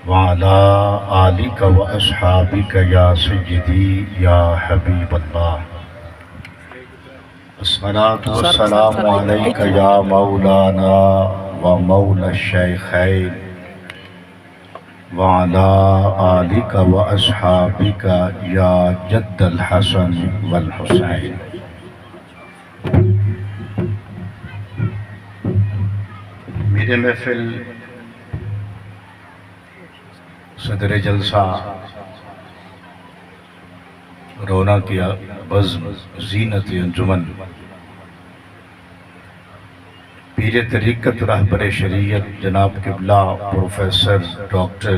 وعلى آلك وأصحابك يا سيدي يا حبيب الله الصلاة والسلام عليك يا مولانا ومولى الشيخين وعلى آلك وأصحابك يا جد الحسن والحسين. میرے محفل صدر جلسہ رونا کیا بزم زینت انجمن پیر طریقت رہبر شریعت جناب قبلہ پروفیسر ڈاکٹر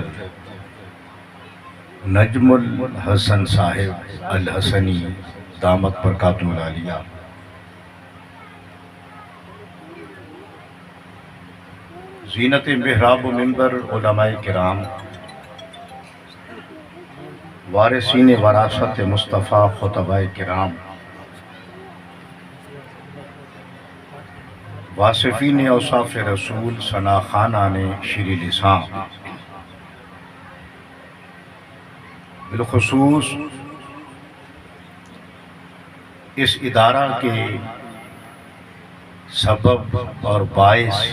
نجم الحسن صاحب الحسنی دامت برکاتہ العالیہ، زینت محراب و منبر علماء کرام، وارثین وراثت مصطفیٰ خطباء کرام، واصفین اوصاف رسول ثنا خانان شری لسان، بالخصوص اس ادارہ کے سبب اور باعث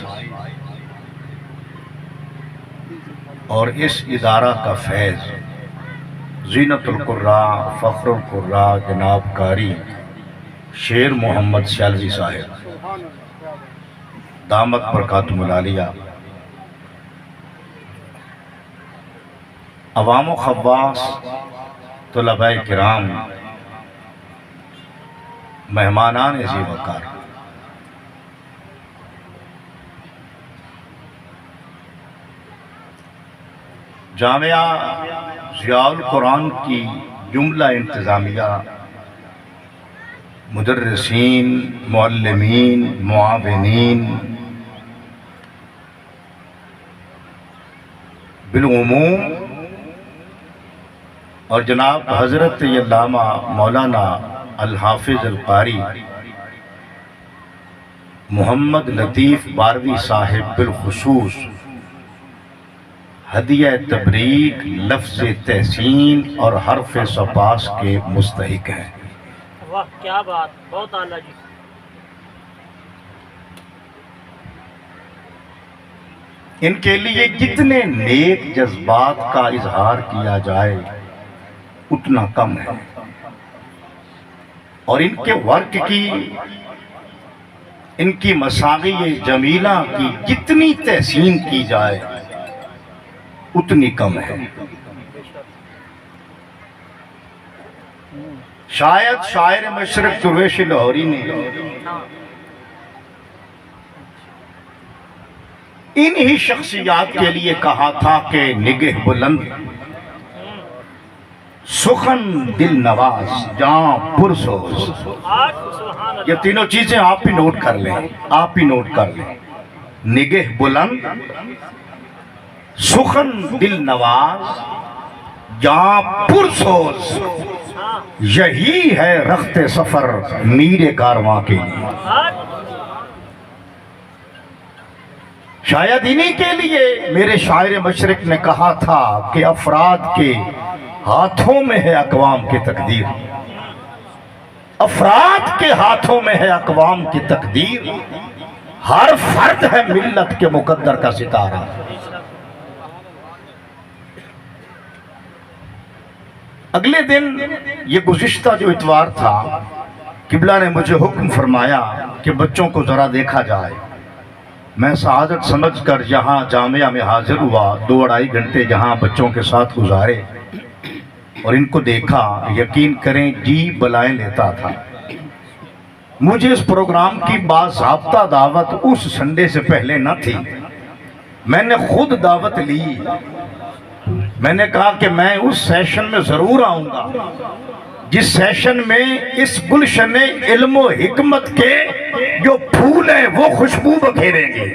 اور اس ادارہ کا فیض زینت القراء فخر القراء جناب قاری شیر محمد سیالوی صاحب دامت برکاتہ العالیہ، عوام و خواص، طلباء کرام، مہمانان ذی وقار، جامعہ ضیاء القرآن کی جملہ انتظامیہ، مدرسین، معلمین، معاونین، بالعموم، اور جناب حضرت علامہ مولانا الحافظ القاری محمد لطیف باروی صاحب بالخصوص ہدیہ تبریک، لفظ تحسین اور حرف سپاس کے مستحق ہیں۔ واہ کیا بات، بہت اعلیٰ جی۔ ان کے لیے جتنے نیک جذبات کا اظہار کیا جائے اتنا کم ہے، اور ان کے ورک کی، ان کی مساعی جمیلہ کی جتنی تحسین کی جائے اتنی کم ہے۔ شاید شاعر مشرق درویش لاہوری نے انہی شخصیات کے لیے کہا تھا کہ نگہ بلند، سخن دل نواز، جاں پرسوز۔ یہ تینوں چیزیں آپ ہی نوٹ کر لیں، آپ ہی نوٹ کر لیں۔ نگہ بلند، سخن دل نواز، جاں پرسوز، یہی ہے رخت سفر میر کارواں کے لیے۔ شاید انہی کے لیے میرے شاعر مشرق نے کہا تھا کہ افراد کے ہاتھوں میں ہے اقوام کی تقدیر، افراد کے ہاتھوں میں ہے اقوام کی تقدیر، ہر فرد ہے ملت کے مقدر کا ستارہ۔ اگلے دن، یہ گزشتہ جو اتوار تھا، قبلہ نے مجھے حکم فرمایا کہ بچوں کو ذرا دیکھا جائے۔ میں سعادت سمجھ کر یہاں جامعہ میں حاضر ہوا، 2-2.5 گھنٹے جہاں بچوں کے ساتھ گزارے اور ان کو دیکھا، یقین کریں جی بلائیں لیتا تھا۔ مجھے اس پروگرام کی باضابطہ دعوت اس سنڈے سے پہلے نہ تھی، میں نے خود دعوت لی۔ میں نے کہا کہ میں اس سیشن میں ضرور آؤں گا جس سیشن میں اس گلشن علم و حکمت کے جو پھول ہیں وہ خوشبو بکھیریں گے۔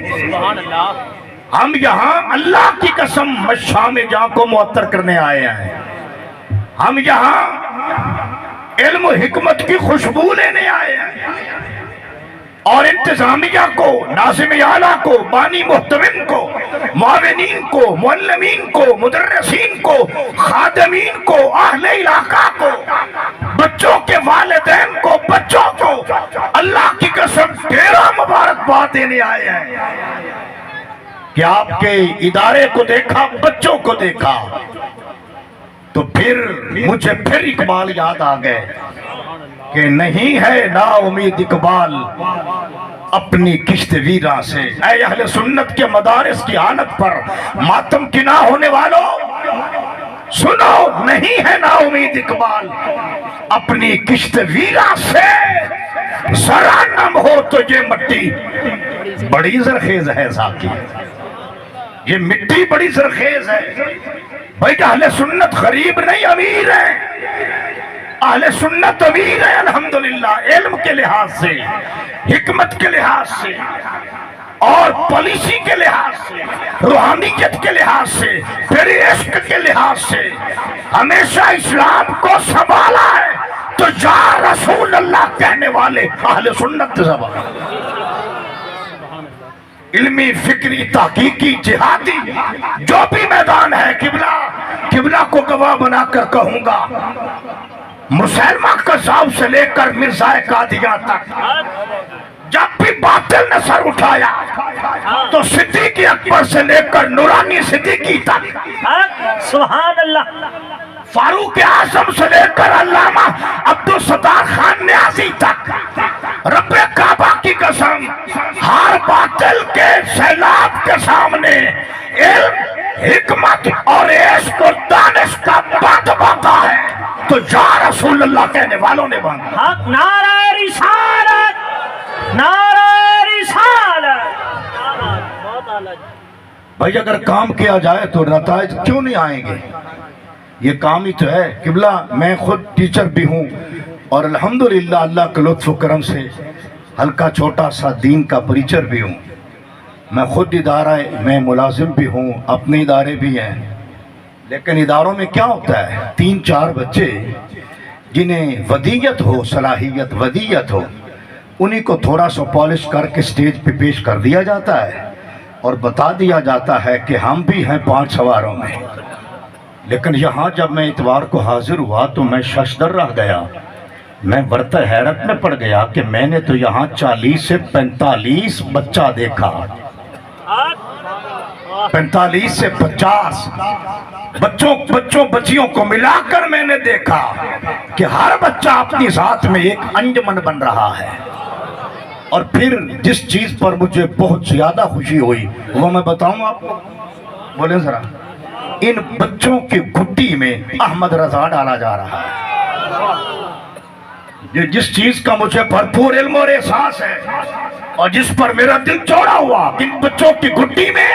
ہم یہاں اللہ کی قسم مشام جاں کو معطر کرنے آئے ہیں، ہم یہاں علم و حکمت کی خوشبو لینے آئے ہیں، اور انتظامیہ کو، ناظم اعلیٰ کو، بانی محتمم کو، معاونین کو، معلمین کو، مدرسین کو، خادمین کو، اہل علاقہ کو، بچوں کے والدین کو، بچوں کو اللہ کی قسم ڈھیروں مبارکباد دینے آئے ہیں کہ آپ کے ادارے کو دیکھا، بچوں کو دیکھا تو پھر مجھے پھر اقبال یاد آ گئے کہ نہیں ہے نا امید اقبال اپنی کشت ویراں سے۔ اے اہل سنت کے مدارس کی حالت پر ماتم کی نہ ہونے والوں سنو، نہیں ہے نا امید اقبال اپنی کشت ویراں سے، ذرا نم ہو تو یہ مٹی بڑی زرخیز ہے ساقی، یہ مٹی بڑی زرخیز ہے۔ بھائی کہ اہل سنت غریب نہیں، امیر ہے۔ اہل سنت امیر ہے الحمدللہ، علم کے لحاظ سے، حکمت کے لحاظ سے، اور پالیسی کے لحاظ سے، روحانیت کے لحاظ سے، پھر عشق کے لحاظ سے ہمیشہ اسلام کو سنبھالا ہے۔ تو یا رسول اللہ کہنے والے اہل سنت زبان، علمی، فکری، تحقیقی، جہادی جو بھی میدان ہے، قبلہ کو گواہ بنا کر کہوں گا، مسلمہ قذاب سے لے کر مرزا قادیاں تک جب بھی باطل نے سر اٹھایا تو صدیق اکبر سے لے کر نورانی صدیقی تک، سبحان اللہ، فاروق اعظم سے لے کر علامہ عبدالستار خان نیازی تک، رب کعبہ کی قسم ہر باطل کے سیلاب کے سامنے علم، حکمت اور عشق اور دانش کا بات باتا ہے تو یا رسول اللہ کہنے والوں نے باندھا۔ حق نعرہ رسالت، نعرہ رسالت، کیا بات، بہت اعلیٰ جی۔ بھائی اگر کام کیا جائے تو نتائج کیوں نہیں آئیں گے؟ یہ کام ہی تو ہے۔ قبلہ میں خود ٹیچر بھی ہوں اور الحمدللہ اللہ کے لطف و کرم سے ہلکا چھوٹا سا دین کا پریچر بھی ہوں۔ میں خود ادارہ میں ملازم بھی ہوں، اپنے ادارے بھی ہیں، لیکن اداروں میں کیا ہوتا ہے، 3-4 بچے جنہیں ودیت ہو، صلاحیت ودیت ہو، انہی کو تھوڑا سا پالش کر کے سٹیج پہ پیش کر دیا جاتا ہے اور بتا دیا جاتا ہے کہ ہم بھی ہیں 5 سواروں میں۔ لیکن یہاں جب میں اتوار کو حاضر ہوا تو میں ششدر رہ گیا، میں برتہ حیرت میں پڑ گیا کہ میں نے تو یہاں 40 سے 45 بچہ دیکھا، 45 سے 50 بچوں بچیوں کو ملا کر میں نے دیکھا کہ ہر بچہ اپنی ذات میں ایک انجمن بن رہا ہے۔ اور پھر جس چیز پر مجھے بہت زیادہ خوشی ہوئی وہ میں بتاؤں آپ کو، بولیں ذرا، ان بچوں کی گھٹی میں احمد رضا ڈالا جا رہا ہے۔ یہ جس چیز کا مجھے بھرپور علم اور احساس ہے اور جس پر میرا دل چوڑا ہوا کہ ان بچوں کی گھٹی میں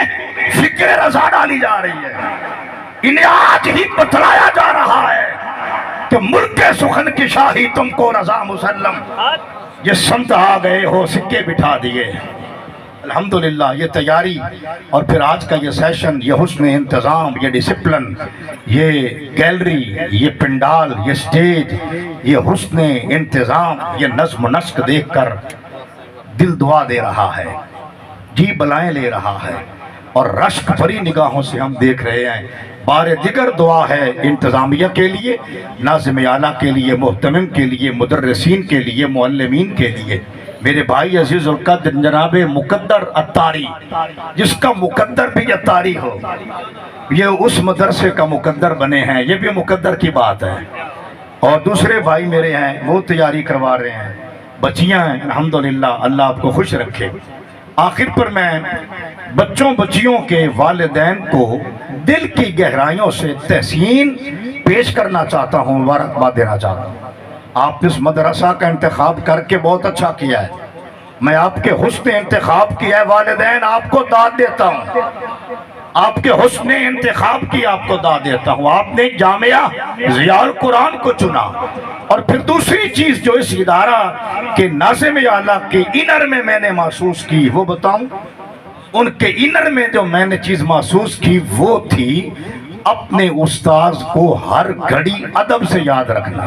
فکر رضا ڈالی جا رہی ہے، انہیں آج ہی بتلایا جا رہا ہے کہ ملک سخن کی شاہی تم کو رضا مسلم، یہ سمت آ گئے ہو، سکے بٹھا دیے۔ الحمدللہ یہ تیاری اور پھر آج کا یہ سیشن، یہ حسن انتظام، یہ ڈسپلن، یہ گیلری، یہ پنڈال، یہ سٹیج، یہ حسن انتظام، یہ نظم و نسق دیکھ کر دل دعا دے رہا ہے، جی بلائیں لے رہا ہے اور رشک بھری نگاہوں سے ہم دیکھ رہے ہیں۔ بار دیگر دعا ہے انتظامیہ کے لیے، ناظم اعلیٰ کے لیے، محتمم کے لیے، مدرسین کے لیے، معلمین کے لیے، میرے بھائی عزیز القدر جناب مقدر اتاری، جس کا مقدر بھی اتاری ہو، یہ اس مدرسے کا مقدر بنے ہیں، یہ بھی مقدر کی بات ہے۔ اور دوسرے بھائی میرے ہیں وہ تیاری کروا رہے ہیں، بچیاں ہیں، الحمدللہ اللہ آپ کو خوش رکھے۔ آخر پر میں بچوں بچیوں کے والدین کو دل کی گہرائیوں سے تحسین پیش کرنا چاہتا ہوں، مبارکباد دینا چاہتا ہوں۔ آپ اس مدرسہ کا انتخاب کر کے بہت اچھا کیا ہے، میں آپ کے حسن انتخاب کیا ہے، والدین آپ کو داد دیتا ہوں، آپ کے حسن انتخاب کی آپ کو داد دیتا ہوں۔ آپ نے جامعہ ضیاء القرآن کو چنا، اور پھر دوسری چیز جو اس ادارہ کے ناظم اعلیٰ کے انر میں میں نے محسوس کی وہ بتاؤں، ان کے انر میں جو میں نے چیز محسوس کی وہ تھی اپنے استاذ کو ہر گھڑی ادب سے یاد رکھنا۔